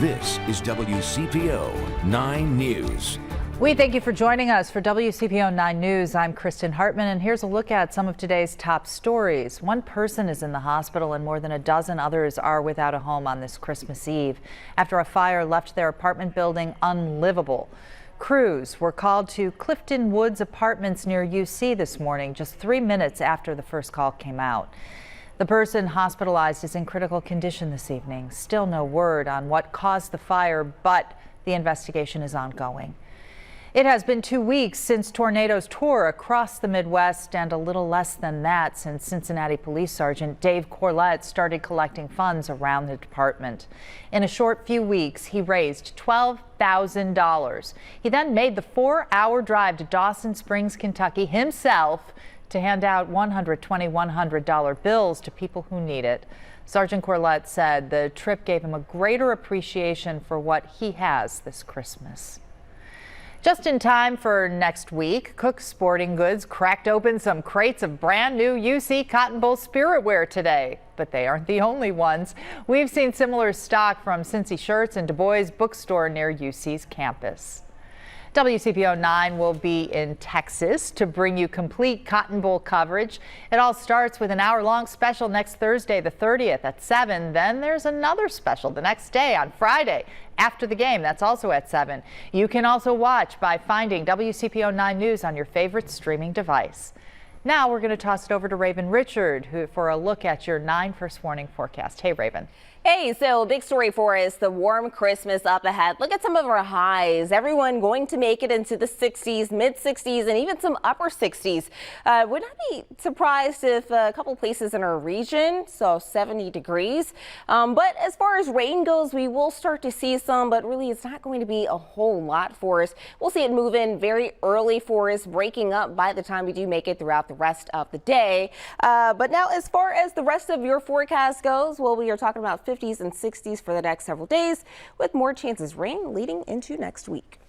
This is WCPO 9 News. We thank you for joining us for WCPO 9 News. I'm Kristen Hartman, and here's a look at some of today's top stories. One person is in the hospital and more than a dozen others are without a home on this Christmas Eve after a fire left their apartment building unlivable. Crews were called to Clifton Woods Apartments near UC this morning, just 3 minutes after the first call came out. The person hospitalized is in critical condition this evening. Still no word on what caused the fire, but the investigation is ongoing. It has been 2 weeks since tornadoes tore across the Midwest, and a little less than that since Cincinnati Police Sergeant Dave Corlett started collecting funds around the department. In a short few weeks, he raised $12,000. He then made the 4-hour drive to Dawson Springs, Kentucky himself to hand out $100 bills to people who need it. Sergeant Corlett said the trip gave him a greater appreciation for what he has this Christmas. Just in time for next week, Cook Sporting Goods cracked open some crates of brand new UC Cotton Bowl spiritware today. But they aren't the only ones. We've seen similar stock from Cincy Shirts and Du Bois Bookstore near UC's campus. WCPO 9 will be in Texas to bring you complete Cotton Bowl coverage. It all starts with an hour-long special next Thursday, the 30th at 7. Then there's another special the next day on Friday after the game. That's also at 7. You can also watch by finding WCPO 9 News on your favorite streaming device. Now we're going to toss it over to Raven Richard for a look at your 9 First Warning forecast. Hey, Raven. Hey, so big story for us, the warm Christmas up ahead. Look at some of our highs. Everyone going to make it into the 60s, mid 60s, and even some upper 60s. Would not be surprised if a couple places in our region, so 70 degrees. But as far as rain goes, we will start to see some, but really it's not going to be a whole lot for us. We'll see it move in very early for us, breaking up by the time we do make it throughout the rest of the day. But now as far as the rest of your forecast goes, well, we are talking about 50s and 60s for the next several days with more chances of rain leading into next week.